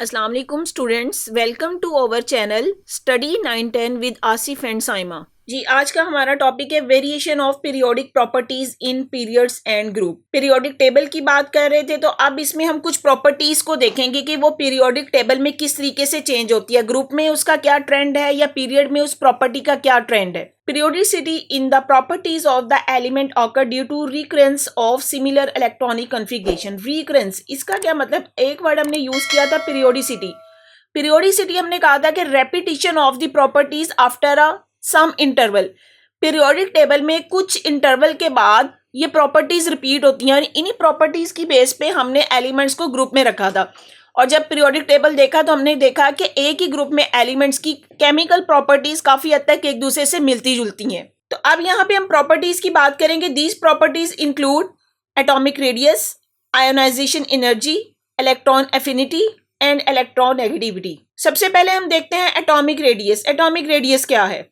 अस्सलाम वालेकुम students, welcome to our channel study 910 with Asif and Saima. जी, आज का हमारा टॉपिक है variation of periodic properties in periods and group. Periodic table की बात कर रहे थे, तो अब इसमें हम कुछ प्रॉपर्टीज को देखेंगे कि वो पीरियोडिक टेबल में किस तरीके से चेंज होती है, ग्रुप में उसका क्या ट्रेंड है या पीरियड में उस प्रॉपर्टी का क्या ट्रेंड है। Periodicity in the properties of the element occur due to recurrence of similar electronic configuration. Recurrence इसका क्या मतलब, एक वर्ड हमने यूज किया था periodicity. Periodicity हमने कहा था कि repetition of the properties after a some interval. Periodic table में कुछ इंटरवल के बाद ये प्रॉपर्टीज रिपीट होती हैं, इन्हीं प्रॉपर्टीज की बेस पे हमने एलिमेंट्स को ग्रुप में रखा था। और जब पीरियोडिक टेबल देखा तो हमने देखा कि एक ही ग्रुप में एलिमेंट्स की केमिकल प्रॉपर्टीज काफी हद तक एक दूसरे से मिलती जुलती हैं। तो अब यहाँ पे हम प्रॉपर्टीज की बात करेंगे। These properties include atomic radius, ionization energy, electron affinity and electron negativity. सबसे पहले हम देखते हैं एटॉमिक रेडियस। एटॉमिक रेडियस क्या है?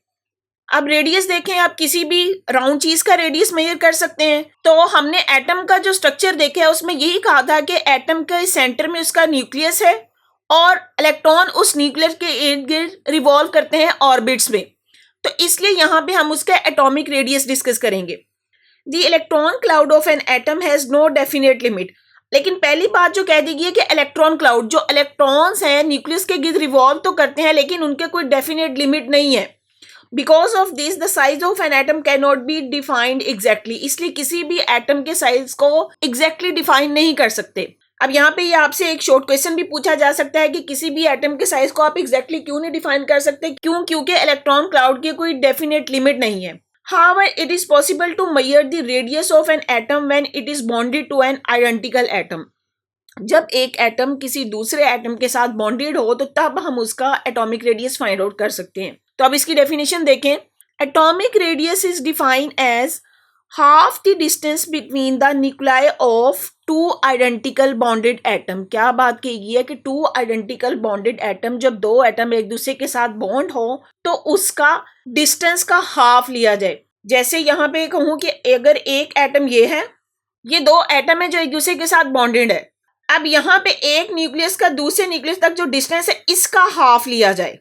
अब रेडियस देखें, आप किसी भी राउंड चीज का रेडियस मेजर कर सकते हैं। तो हमने एटम का जो स्ट्रक्चर देखा है उसमें यही कहा था कि एटम के सेंटर में उसका न्यूक्लियस है और इलेक्ट्रॉन उस न्यूक्लियस के इर्द गिर्द रिवॉल्व करते हैं ऑर्बिट्स में। तो इसलिए यहाँ पे हम उसका एटॉमिक रेडियस डिस्कस करेंगे। The electron cloud of an atom has no definite limit. लेकिन पहली बात जो कह दी गई है कि इलेक्ट्रॉन क्लाउड, जो इलेक्ट्रॉन्स हैं न्यूक्लियस के गिर्द रिवॉल्व तो करते हैं लेकिन उनके कोई डेफिनेट लिमिट नहीं है। Because of this, the size of an atom cannot be defined exactly. इसलिए किसी भी एटम के साइज को exactly डिफाइन नहीं कर सकते। अब यहाँ पे ये आपसे एक शॉर्ट क्वेश्चन भी पूछा जा सकता है कि किसी भी एटम के साइज को आप exactly क्यों नहीं डिफाइन कर सकते? क्योंकि इलेक्ट्रॉन क्लाउड की कोई डेफिनेट लिमिट नहीं है। However, it is possible to measure the radius of an atom when it is bonded to an identical atom. जब एक एटम किसी दूसरे एटम के साथ बॉन्डेड हो तो तब हम उसका एटॉमिक रेडियस फाइंड आउट कर सकते हैं। तो अब इसकी डेफिनेशन देखें। Atomic radius is defined as half the distance between the nuclei of two identical bonded atom. क्या बात की गई है कि टू आइडेंटिकल बॉन्डेड एटम, जब दो एटम एक दूसरे के साथ बॉन्ड हो तो उसका डिस्टेंस का हाफ लिया जाए। जैसे यहाँ पे कहूँ कि अगर एक एटम ये है, ये दो एटम है जो एक दूसरे के साथ बॉन्डेड है। अब यहाँ पे एक न्यूक्लियस का दूसरे न्यूक्लियस तक जो डिस्टेंस है इसका हाफ लिया जाए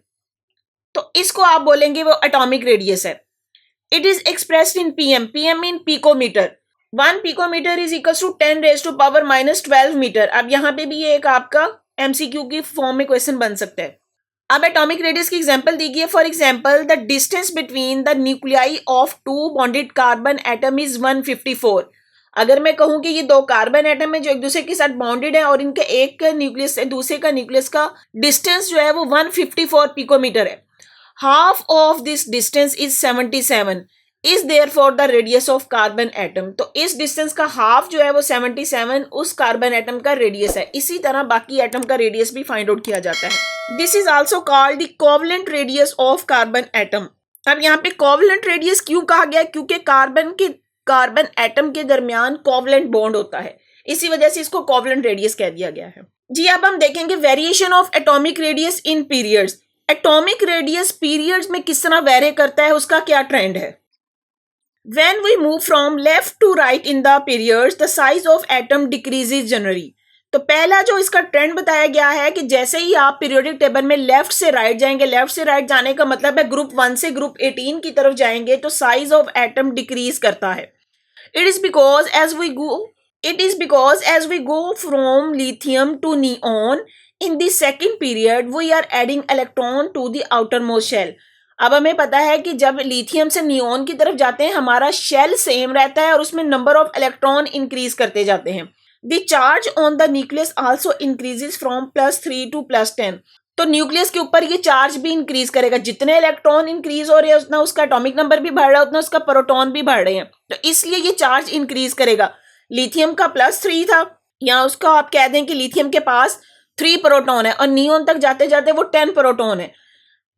तो इसको आप बोलेंगे वो एटॉमिक रेडियस है। It is expressed in pm. Pm in picometre. 1 picometre is equal to 10⁻⁻12 metre. अब यहाँ पे भी ये एक आपका एमसीक्यू की फॉर्म में क्वेश्चन बन सकता है। अब एटॉमिक रेडियस की एग्जांपल दी गई है। For example, the distance between the nuclei of two bonded carbon atom is 154। अगर मैं कहूं कि ये दो कार्बन एटम है जो एक दूसरे के साथ बॉन्डेड है और इनके एक न्यूक्लियस से दूसरे का न्यूक्लियस का डिस्टेंस जो है वो 154 पिकोमीटर है। Half of this distance is 77 is there for the radius of carbon atom. तो इस डिस्टेंस का हाफ जो है वो 77 उस कार्बन एटम का रेडियस है। इसी तरह बाकी एटम का रेडियस भी फाइंड आउट किया जाता है। This is also called the covalent radius of carbon atom. अब यहाँ पे कोवलेंट रेडियस क्यों कहा गया? क्योंकि कार्बन एटम के दरमियान कोवलेंट बॉन्ड होता है, इसी वजह से इसको कोवलेंट रेडियस कह दिया गया है। जी, अब हम देखेंगे variation of atomic radius in periods. Atomic radius periods में किस तरह वेरी करता है, उसका क्या ट्रेंड है। When we move from left to right in the periods, the size of atom decreases generally. तो पहला जो इसका ट्रेंड बताया गया है कि जैसे ही आप पीरियोडिक टेबल में लेफ्ट से राइट जाएंगे, लेफ्ट से राइट जाने का मतलब है ग्रुप 1 से ग्रुप 18 की तरफ जाएंगे तो साइज ऑफ एटम डिक्रीज करता है। It is because as we go from lithium to neon, in the second period we are adding electron to the outermost shell. अब हमें पता है कि जब लिथियम से नियोन की तरफ जाते हैं हमारा शेल सेम रहता है और उसमें नंबर ऑफ इलेक्ट्रॉन इंक्रीज करते जाते हैं। The charge on the nucleus also increases from +3 to +10. तो न्यूक्लियस के ऊपर ये चार्ज भी इंक्रीज करेगा। जितने इलेक्ट्रॉन इंक्रीज हो रहे हैं उतना उसका एटॉमिक नंबर भी बढ़ रहा है, उतना उसका प्रोटॉन भी बढ़ रहे हैं, तो इसलिए ये चार्ज इंक्रीज करेगा। लिथियम का +3 था, या उसका आप कह दें कि लिथियम के पास 3 प्रोटॉन है और नियोन तक जाते जाते वो 10 प्रोटॉन है।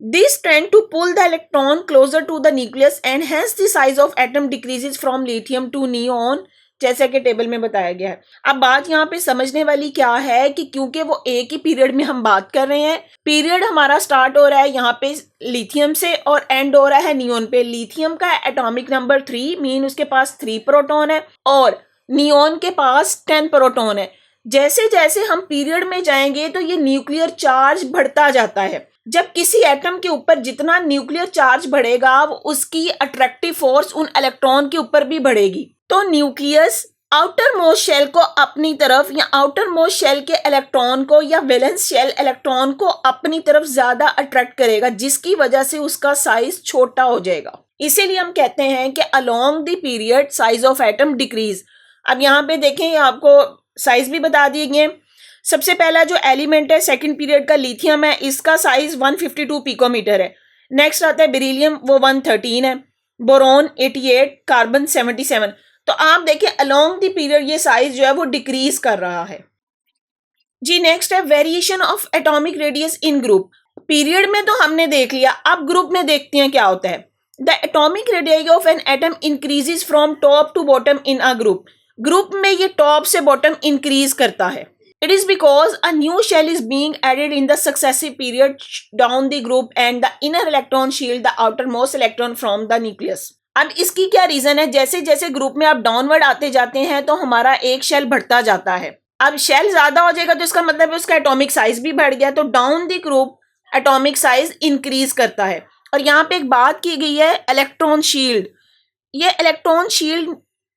This trend to pull the electron closer to the nucleus and hence the size of atom decreases from lithium to neon, जैसा कि टेबल में बताया गया है। अब बात यहाँ पे समझने वाली क्या है कि क्योंकि वो एक ही पीरियड में हम बात कर रहे हैं, पीरियड हमारा स्टार्ट हो रहा है यहाँ पे लिथियम से और एंड हो रहा है नियोन पे। लिथियम का एटॉमिक नंबर 3 मीन उसके पास 3 प्रोटॉन है और नियोन के पास 10 प्रोटॉन है। जैसे जैसे हम पीरियड में जाएंगे तो ये न्यूक्लियर चार्ज बढ़ता जाता है। जब किसी एटम के ऊपर जितना न्यूक्लियर चार्ज बढ़ेगा वो उसकी अट्रैक्टिव फोर्स उन इलेक्ट्रॉन के ऊपर भी बढ़ेगी। तो न्यूक्लियस आउटर मोस्ट शेल को अपनी तरफ या आउटर मोस्ट शेल के इलेक्ट्रॉन को या वैलेंस शेल इलेक्ट्रॉन को अपनी तरफ ज्यादा अट्रैक्ट करेगा, जिसकी वजह से उसका साइज छोटा हो जाएगा। इसीलिए हम कहते हैं कि along the period size of atom decrease. अब यहाँ पे देखें, आपको साइज भी बता दिए गए। सबसे पहला जो एलिमेंट है सेकंड पीरियड का लिथियम है, इसका साइज 152 पिकोमीटर है। नेक्स्ट आता है बेरिलियम, वो 113 है। Boron 88, carbon 77। तो आप देखिए अलोंग द पीरियड ये साइज जो है वो डिक्रीज कर रहा है जी। नेक्स्ट है variation of atomic radius in group. Period में तो हमने देख लिया, अब ग्रुप में देखते हैं क्या होता है। The atomic radius of an atom increases from top to bottom in a group. Group में ये टॉप से बॉटम इंक्रीज करता है। It is because a new shell is being added in the successive period down the group and the inner electron shield the outermost electron from the nucleus. अब इसकी क्या reason है, जैसे जैसे group में आप डाउनवर्ड आते जाते हैं तो हमारा एक शेल बढ़ता जाता है। अब शेल ज्यादा हो जाएगा तो इसका मतलब है उसका एटॉमिक साइज भी बढ़ गया, तो down the group atomic size increase करता है। और यहाँ पे एक बात की गई है इलेक्ट्रॉन शील्ड। ये इलेक्ट्रॉन शील्ड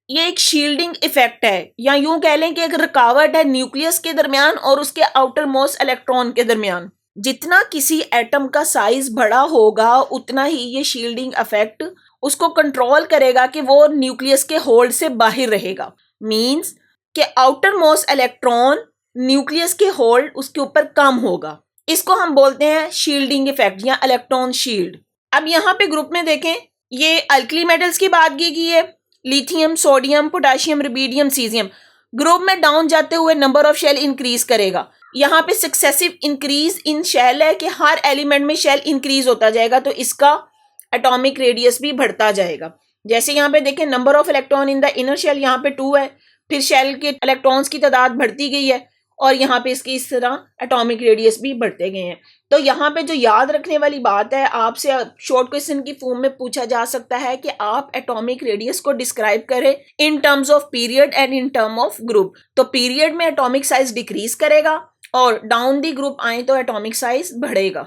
ये एक शील्डिंग इफेक्ट है, या यूं कह लें कि एक रुकावट है न्यूक्लियस के दरमियान और उसके आउटर मोस्ट इलेक्ट्रॉन के दरमियान। जितना किसी एटम का साइज बड़ा होगा उतना ही ये शील्डिंग इफेक्ट उसको कंट्रोल करेगा कि वो न्यूक्लियस के होल्ड से बाहर रहेगा। मींस कि आउटर मोस्ट इलेक्ट्रॉन न्यूक्लियस के होल्ड उसके ऊपर कम होगा। इसको हम बोलते हैं शील्डिंग इफेक्ट या इलेक्ट्रॉन शील्ड। अब यहाँ पे ग्रुप में देखें, ये अल्कली मेटल्स की बात की गई है, lithium, sodium, potassium, rubidium, caesium. Group में डाउन जाते हुए नंबर ऑफ शेल इंक्रीज करेगा। यहाँ पे सक्सेसिव इंक्रीज इन शेल है कि हर एलिमेंट में शेल इंक्रीज होता जाएगा, तो इसका एटॉमिक रेडियस भी बढ़ता जाएगा। जैसे यहाँ पे देखें number of electron in the inner shell यहाँ पे 2 है, फिर शेल के इलेक्ट्रॉन्स की तादाद बढ़ती गई है और यहाँ पे इसकी इस तरह एटॉमिक रेडियस भी बढ़ते गए हैं। तो यहाँ पे जो याद रखने वाली बात है, आपसे शॉर्ट क्वेश्चन की फॉर्म में पूछा जा सकता है कि आप एटॉमिक रेडियस को डिस्क्राइब करें in terms of period and in term of group. तो पीरियड में एटॉमिक साइज डिक्रीज करेगा और डाउन दी ग्रुप आए तो एटॉमिक साइज बढ़ेगा।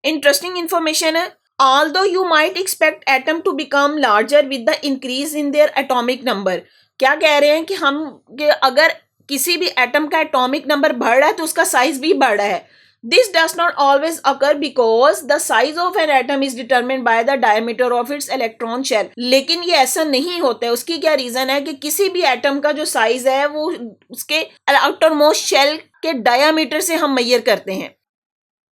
इंटरेस्टिंग इंफॉर्मेशन है, although you might expect atom to become larger with the increase in their atomic number। क्या कह रहे हैं कि अगर किसी भी एटम का एटॉमिक नंबर बढ़ रहा है तो उसका साइज भी बढ़ रहा है। This does not always occur because the size of an atom is determined by the diameter of its electron shell. लेकिन ये ऐसा नहीं होता है। उसकी क्या रीजन है कि किसी भी एटम का जो साइज है वो उसके आउटर मोस्ट शेल के डायमीटर से हम मेजर करते हैं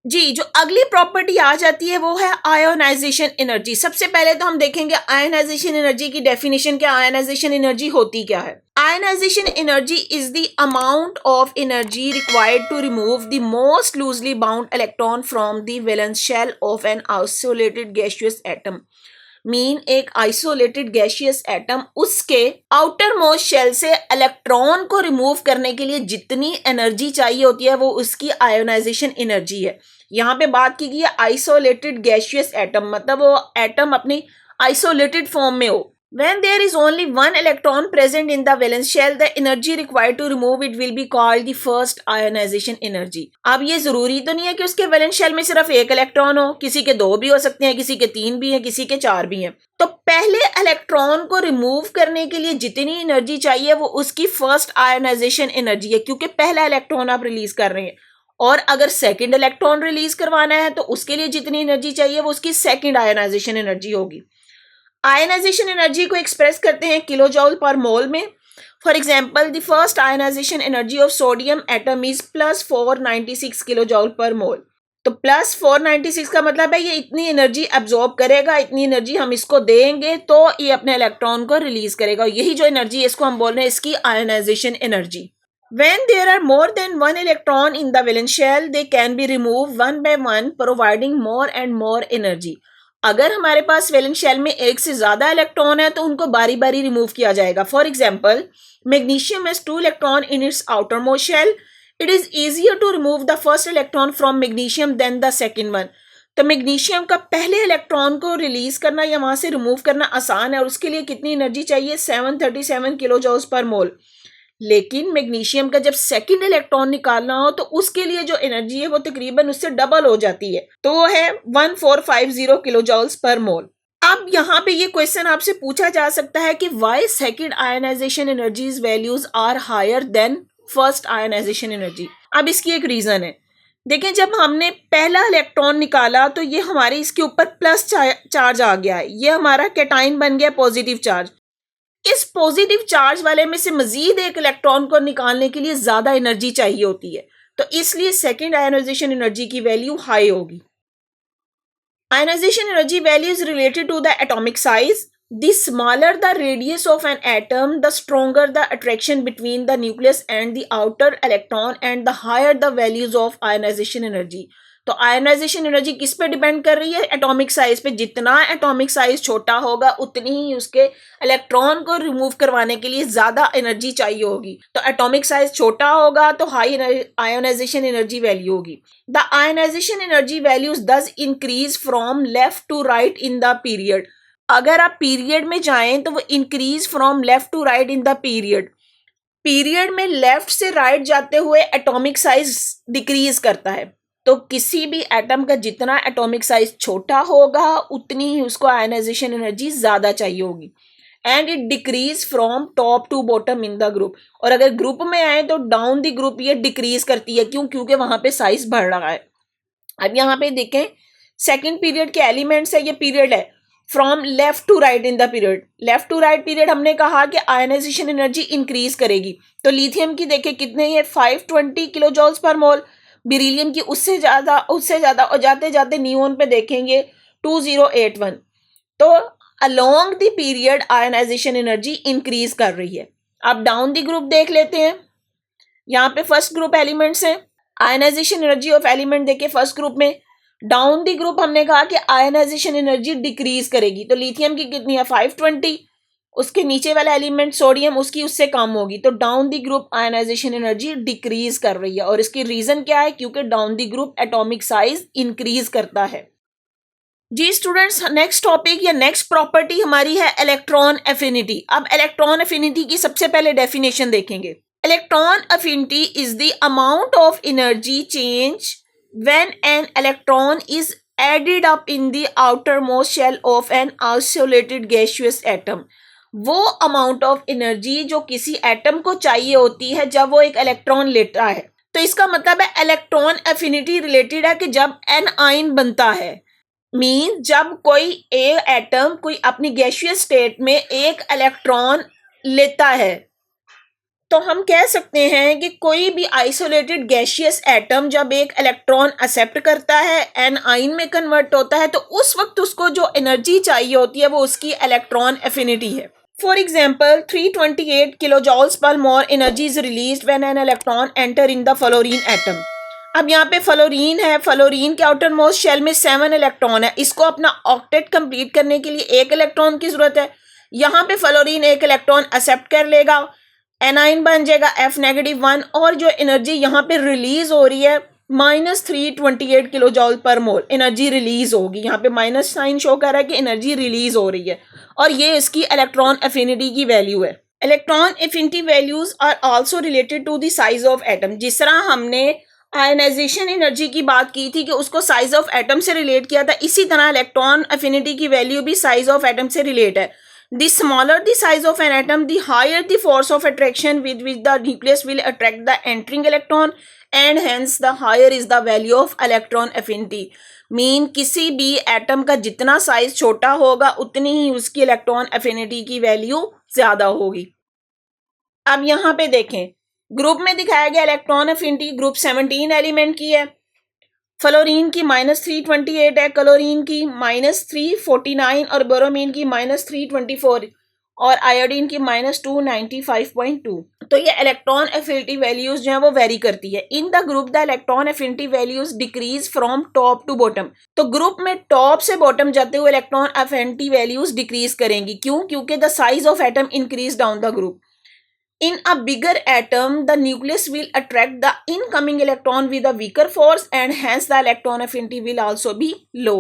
जी। जो अगली प्रॉपर्टी आ जाती है वो है आयोनाइजेशन एनर्जी। सबसे पहले तो हम देखेंगे आयोनाइजेशन एनर्जी की डेफिनेशन क्या, आयोनाइजेशन एनर्जी होती क्या है। Ionization energy is the amount of energy required to remove the most loosely bound electron from the valence shell of an isolated gaseous atom. Mean एक आइसोलेटेड गैसियस एटम उसके outermost shell से electron को remove करने के लिए जितनी energy चाहिए होती है वो उसकी आयोनाइजेशन एनर्जी है। यहाँ पे बात की गई है आइसोलेटेड गैसियस एटम, मतलब वो एटम अपनी आइसोलेटेड फॉर्म में हो। When there is only one electron present in the valence shell, the energy required to remove it will be called the first ionization energy। अब ये जरूरी तो नहीं है कि उसके वैलेंस शेल में सिर्फ एक इलेक्ट्रॉन हो, किसी के 2 भी हो सकते हैं, किसी के 3 भी हैं, किसी के 4 भी हैं। तो पहले इलेक्ट्रॉन को रिमूव करने के लिए जितनी एनर्जी चाहिए वो उसकी फर्स्ट आयोनाइजेशन एनर्जी है, क्योंकि पहला इलेक्ट्रॉन आप रिलीज कर रहे हैं। और अगर सेकेंड इलेक्ट्रॉन रिलीज करवाना है तो उसके लिए जितनी एनर्जी चाहिए वो उसकी सेकेंड आयोनाइजेशन एनर्जी होगी। आयनाइजेशन एनर्जी को एक्सप्रेस करते हैं किलो जॉल पर मोल में। For example the first ionization energy of sodium atom is +496 kilo joule per mole. तो +496 का मतलब है ये इतनी एनर्जी एब्जॉर्ब करेगा, इतनी एनर्जी हम इसको देंगे तो ये अपने इलेक्ट्रॉन को रिलीज करेगा। यही जो एनर्जी है इसको हम बोल रहे हैं इसकी ionization energy. When there are more than one electron in the valence shell, they can be removed one by one, providing more and more energy। अगर हमारे पास वैलेंस शेल में एक से ज्यादा इलेक्ट्रॉन है तो उनको बारी बारी रिमूव किया जाएगा। For example magnesium has 2 electron in its outermost shell. It is easier to remove the first electron from magnesium than the second one. तो मैग्नीशियम का पहले इलेक्ट्रॉन को रिलीज करना या वहां से रिमूव करना आसान है और उसके लिए कितनी एनर्जी चाहिए 737 किलो जॉल्स पर मोल। लेकिन मैग्नीशियम का जब सेकंड इलेक्ट्रॉन निकालना हो तो उसके लिए जो एनर्जी है वो तकरीबन उससे डबल हो जाती है, तो वो है 1450 किलो जॉल्स पर मोल। अब यहाँ पे ये क्वेश्चन आपसे पूछा जा सकता है कि why second ionization energies values are higher than first ionization energy. अब इसकी एक रीजन है। देखें, जब हमने पहला इलेक्ट्रॉन निकाला तो ये हमारे इसके ऊपर प्लस चार्ज आ गया है, ये हमारा कैटाइन बन गया पॉजिटिव चार्ज। इस पॉजिटिव चार्ज वाले में से मजीद एक इलेक्ट्रॉन को निकालने के लिए ज्यादा एनर्जी चाहिए होती है, तो इसलिए सेकेंड आयनाइजेशन एनर्जी की वैल्यू हाई होगी। Ionization energy value is related to the atomic size. The smaller the radius of an atom, the stronger the attraction between the nucleus and the outer electron and the higher the values of ionization energy. तो ionization energy किस पे depend कर रही है? Atomic size पे। जितना atomic size छोटा होगा उतनी ही उसके इलेक्ट्रॉन को रिमूव करवाने के लिए ज्यादा एनर्जी चाहिए होगी। तो एटॉमिक साइज छोटा होगा तो हाई आयोनाइजेशन एनर्जी वैल्यू होगी। The ionization energy values thus increase from left to right in the period. अगर आप पीरियड में जाएं तो वो increase from left to right in the period में लेफ्ट से राइट जाते हुए एटॉमिक साइज डिक्रीज करता है। तो किसी भी एटम का जितना एटॉमिक साइज छोटा होगा उतनी ही उसको आयनाइजेशन एनर्जी ज्यादा चाहिए होगी। And it decrease from top to bottom in the group. और अगर ग्रुप में आए तो डाउन द ग्रुप ये डिक्रीज करती है। क्यों? क्योंकि वहां पे साइज बढ़ रहा है। अब यहाँ पे देखें, सेकेंड पीरियड के एलिमेंट्स है, ये पीरियड है from left to right in the period. Left to right period हमने कहा कि आयनाइजेशन एनर्जी इंक्रीज करेगी। तो लिथियम की देखें कितने है, 520 किलो जॉल्स पर मोल। बेरिलियम की उससे ज्यादा और जाते जाते नियोन पे देखेंगे 2081। तो along the period ionization energy increase कर रही है। अब डाउन द ग्रुप देख लेते हैं। यहाँ पे फर्स्ट ग्रुप एलिमेंट्स हैं। आयनाइजेशन एनर्जी ऑफ एलिमेंट देखिए फर्स्ट ग्रुप में। डाउन द ग्रुप हमने कहा कि आयनाइजेशन एनर्जी डिक्रीज करेगी। तो लिथियम की कितनी है, 520। उसके नीचे वाला एलिमेंट सोडियम, उसकी उससे कम होगी। तो down the group ionization energy decrease कर रही है। और इसकी रीजन क्या है? क्योंकि down the group atomic size increase करता है। जी स्टूडेंट्स, नेक्स्ट टॉपिक या नेक्स्ट प्रॉपर्टी हमारी है इलेक्ट्रॉन एफिनिटी। अब इलेक्ट्रॉन एफिनिटी की सबसे पहले डेफिनेशन देखेंगे। Electron affinity is the amount of energy change when an electron is added up in the outermost shell of an isolated gaseous atom. वो amount of energy जो किसी atom को चाहिए होती है जब वो एक इलेक्ट्रॉन लेता है। तो इसका मतलब है इलेक्ट्रॉन एफिनिटी रिलेटेड है कि जब एन आयन बनता है, मीन जब कोई एक एटम कोई अपनी गैसियस स्टेट में एक इलेक्ट्रॉन लेता है, तो हम कह सकते हैं कि कोई भी आइसोलेटेड गैसियस एटम जब एक इलेक्ट्रॉन एक्सेप्ट करता है, एन आयन में कन्वर्ट होता है, तो उस वक्त उसको जो एनर्जी चाहिए होती है वो उसकी इलेक्ट्रॉन एफिनिटी है। For example, 328 kilojoules per mole energy is released when an electron enter in the fluorine atom. अब यहाँ पे फ्लोरीन है, फ्लोरीन के आउटर मोस्ट शेल में 7 इलेक्ट्रॉन है। इसको अपना ऑक्टेट कंप्लीट करने के लिए एक इलेक्ट्रॉन की जरूरत है। यहाँ पे फ्लोरीन एक इलेक्ट्रॉन एक्सेप्ट कर लेगा, एनाइन बन जाएगा F-1, और जो एनर्जी यहाँ पे रिलीज हो रही है -328 किलो जॉल पर मोल एनर्जी रिलीज होगी। यहाँ पे माइनस साइन शो कर रहा है कि एनर्जी रिलीज हो रही है, और ये इसकी इलेक्ट्रॉन एफिनिटी की वैल्यू है। Electron affinity values are also related to the size of atom. जिस तरह हमने आयनाइजेशन एनर्जी की बात की थी कि उसको साइज ऑफ एटम से रिलेट किया था, इसी तरह इलेक्ट्रॉन एफिनिटी की वैल्यू भी साइज ऑफ एटम से रिलेट है। The smaller the size of an atom, the higher the force of attraction with which the nucleus will attract the entering electron, and hence the higher is the value of electron affinity. Mean किसी भी atom का जितना size छोटा होगा उतनी ही उसकी electron affinity की value ज्यादा होगी। अब यहाँ पे देखें, ग्रुप में दिखाया गया इलेक्ट्रॉन एफिनिटी ग्रुप 17 एलिमेंट की है। फ्लोरीन की -328 है, क्लोरीन की -349 और बोरोमीन की -324 और आयोडीन की -295.2। तो ये इलेक्ट्रॉन एफिनिटी वैल्यूज जो है वो वेरी करती है। In the group the electron affinity values decrease from top to bottom. तो ग्रुप में टॉप से बॉटम जाते हुए इलेक्ट्रॉन एफिनिटी वैल्यूज डिक्रीज करेंगी। क्यों? क्योंकि the size of atom increase down the group. In a bigger atom, the nucleus will attract the incoming electron with a weaker force, and hence the electron affinity will also be low.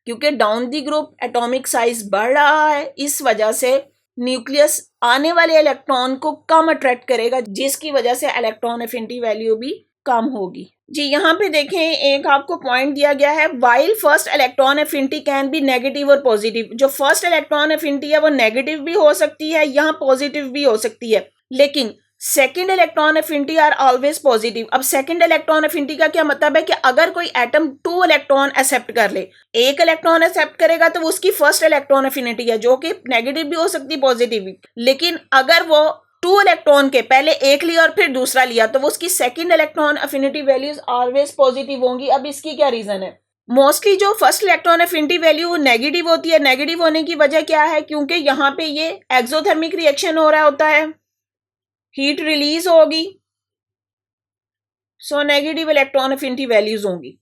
क्योंकि down the group atomic size बढ़ रहा है, इस वजह से nucleus आने वाले electron को कम अट्रैक्ट करेगा, जिसकी वजह से इलेक्ट्रॉन एफिनिटी वैल्यू भी कम होगी। जी यहाँ पे देखें, एक आपको पॉइंट दिया गया है, while first electron affinity can be negative और पॉजिटिव। जो फर्स्ट इलेक्ट्रॉन एफिनिटी है वो नेगेटिव भी हो सकती है, यहाँ पॉजिटिव भी हो सकती है, लेकिन second electron affinity are always positive. अब सेकेंड इलेक्ट्रॉन एफिनिटी का क्या मतलब है कि अगर कोई एटम 2 इलेक्ट्रॉन एक्सेप्ट कर ले, एक इलेक्ट्रॉन एक्सेप्ट करेगा तो वो उसकी फर्स्ट इलेक्ट्रॉन एफिनिटी है, जो कि नेगेटिव भी हो सकती है, पॉजिटिव भी। लेकिन अगर वो 2 इलेक्ट्रॉन के पहले एक लिया और फिर दूसरा लिया तो वो उसकी second electron affinity values always positive होंगी। अब इसकी क्या रीजन है? मोस्टली जो first electron affinity value negative होती है। नेगेटिव होने की वजह क्या है? क्योंकि यहाँ पे ये एक्सोथर्मिक रिएक्शन हो रहा होता है, हीट रिलीज होगी, so negative electron affinity values होंगी।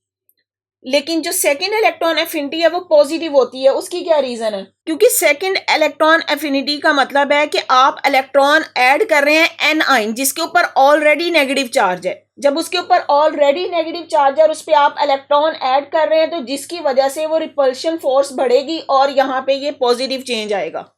लेकिन जो सेकंड इलेक्ट्रॉन एफिनिटी है वो पॉजिटिव होती है। उसकी क्या रीजन है? क्योंकि सेकंड इलेक्ट्रॉन एफिनिटी का मतलब है कि आप इलेक्ट्रॉन ऐड कर रहे हैं एन आयन, जिसके ऊपर ऑलरेडी नेगेटिव चार्ज है। जब उसके ऊपर ऑलरेडी नेगेटिव चार्ज है और उस पर आप इलेक्ट्रॉन ऐड कर रहे हैं तो जिसकी वजह से वो रिपल्शन फोर्स बढ़ेगी और यहाँ पे ये पॉजिटिव चेंज आएगा।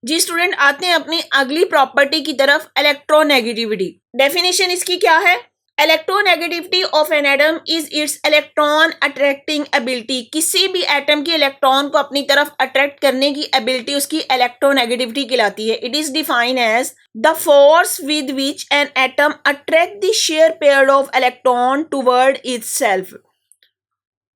जी स्टूडेंट, आते हैं अपनी अगली प्रॉपर्टी की तरफ, इलेक्ट्रोनेगेटिविटी। डेफिनेशन इसकी क्या है? Electronegativity of an atom is it's electron attracting ability. किसी भी एटम के इलेक्ट्रॉन को अपनी तरफ अट्रैक्ट करने की एबिलिटी उसकी इलेक्ट्रोनेगेटिविटी कहलाती है। It is defined as the force with which an atom attract the share pair of electron toward itself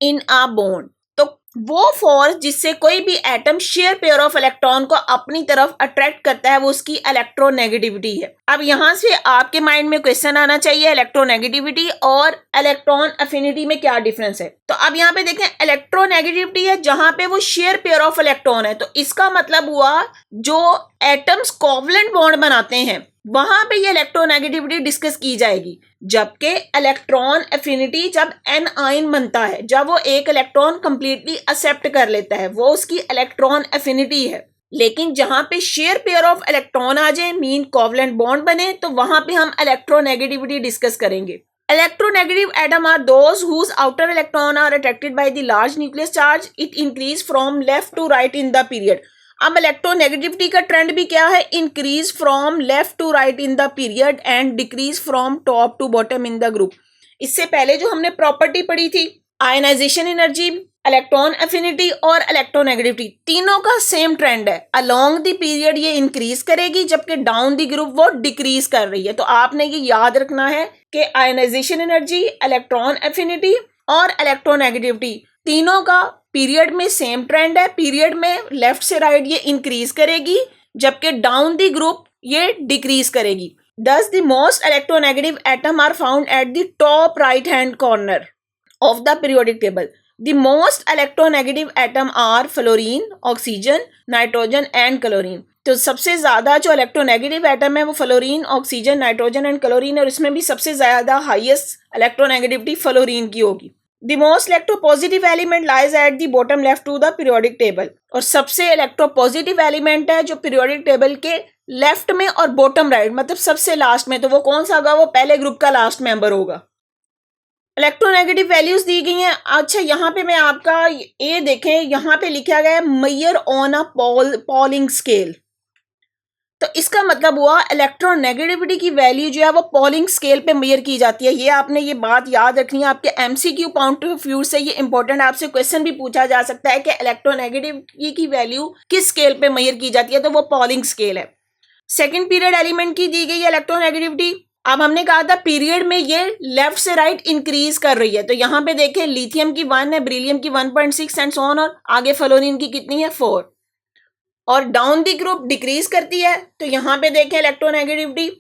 in a bond. तो वो फोर्स जिससे कोई भी atom share pair of electron को अपनी तरफ अट्रैक्ट करता है वो उसकी इलेक्ट्रोनेगेटिविटी है। अब यहाँ से आपके माइंड में क्वेश्चन आना चाहिए, इलेक्ट्रोनेगेटिविटी और इलेक्ट्रॉन एफिनिटी में क्या डिफरेंस है? तो अब यहाँ पे देखें, इलेक्ट्रोनेगेटिविटी है जहां पे वो शेयर पेयर ऑफ इलेक्ट्रॉन है, तो इसका मतलब हुआ जो एटम्स कोवलेंट बॉन्ड बनाते हैं वहां पे ये इलेक्ट्रोनेगेटिविटी डिस्कस की जाएगी। जबकि इलेक्ट्रॉन एफिनिटी जब एन आयन बनता है, जब वो एक इलेक्ट्रॉन कंप्लीटली एक्सेप्ट कर लेता है, वो उसकी इलेक्ट्रॉन एफिनिटी है। लेकिन जहां पे शेयर पेयर ऑफ इलेक्ट्रॉन आ जाए, मीन कोवलेंट बॉन्ड बने, तो वहां पे हम इलेक्ट्रोनेगेटिविटी डिस्कस करेंगे। Electronegative atom are those whose outer electron are attracted by the large nucleus charge. It increase from left to right in the period. अब electronegativity का trend भी क्या है? Increase from left to right in the period and decrease from top to bottom in the group. इससे पहले जो हमने property पढ़ी थी, आयनाइजेशन एनर्जी, इलेक्ट्रॉन एफिनिटी और इलेक्ट्रोनेगेटिविटी, तीनों का सेम ट्रेंड है। अलोंग द पीरियड ये इंक्रीज करेगी, जबकि डाउन द ग्रुप वो डिक्रीज कर रही है। तो आपने ये याद रखना है कि आयनाइजेशन एनर्जी, इलेक्ट्रॉन एफिनिटी और इलेक्ट्रोनेगेटिविटी तीनों का पीरियड में सेम ट्रेंड है। पीरियड में लेफ्ट से राइट ये इंक्रीज करेगी, जबकि डाउन द ग्रुप ये डिक्रीज करेगी। Thus the most electronegative atom are found at the top right hand corner of the periodic table. The most electronegative atom are fluorine, oxygen, nitrogen and chlorine. तो सबसे ज्यादा जो electronegative atom है वो fluorine, oxygen, nitrogen and chlorine, और इसमें भी सबसे ज्यादा हाईएस्ट इलेक्ट्रोनेगेटिविटी फ्लोरीन की होगी। The most electropositive element lies at the bottom left to the periodic table. और सबसे इलेक्ट्रोपॉजिटिव एलिमेंट है जो पीरियोडिक टेबल के लेफ्ट में और बॉटम राइट, मतलब सबसे लास्ट में। तो वो कौन सा होगा? वो पहले ग्रुप का लास्ट मेंबर होगा। इलेक्ट्रोनेगेटिव वैल्यूज दी गई हैं। अच्छा, यहाँ पे मैं आपका ये देखें, यहाँ पे लिखा गया है major on a polling scale. तो इसका मतलब हुआ इलेक्ट्रोनेगेटिविटी की वैल्यू जो है वो पॉलिंग स्केल पे मेजर की जाती है। ये आपने ये बात याद रखनी है। आपके एमसीक्यू पॉइंट ऑफ व्यू से ये इंपॉर्टेंट, आपसे क्वेश्चन भी पूछा जा सकता है कि इलेक्ट्रोनेगेटिविटी की वैल्यू किस स्केल पे मेजर की जाती है, तो वो पॉलिंग स्केल है। सेकेंड पीरियड एलिमेंट की दी गई है इलेक्ट्रोनेगेटिविटी। अब हमने कहा था पीरियड में ये लेफ्ट से राइट इंक्रीज कर रही है। तो यहाँ पे देखें, लिथियम की 1 है, ब्रिलियम की 1.6 एंड सो ऑन, और आगे फ्लोरीन की कितनी है? 4। और डाउन दी ग्रुप डिक्रीज करती है। तो यहाँ पे देखें इलेक्ट्रोनेगेटिविटी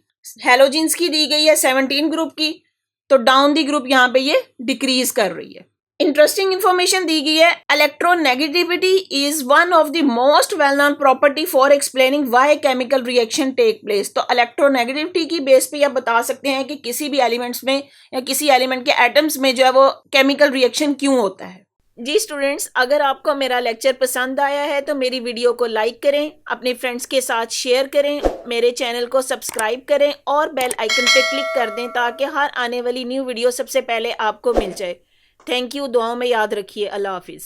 हेलोजेंस की दी गई है 17 ग्रुप की, तो डाउन दी ग्रुप यहाँ पे ये डिक्रीज कर रही है। इंटरेस्टिंग इंफॉर्मेशन दी गई है, electronegativity is one of the most well known property for explaining why chemical reaction take place. तो इलेक्ट्रोनेगेटिविटी की बेस पे आप बता सकते हैं कि किसी भी एलिमेंट्स में या किसी एलिमेंट के एटम्स में जो है वो केमिकल रिएक्शन क्यों होता है। जी स्टूडेंट्स, अगर आपको मेरा लेक्चर पसंद आया है तो मेरी वीडियो को लाइक करें, अपने फ्रेंड्स के साथ शेयर करें, मेरे चैनल को सब्सक्राइब करें और बेल आइकन पे क्लिक कर दें ताकि हर आने वाली न्यू वीडियो सबसे पहले आपको मिल जाए। Thank you. दुआओं में याद रखिए। अल्लाह हाफिज़।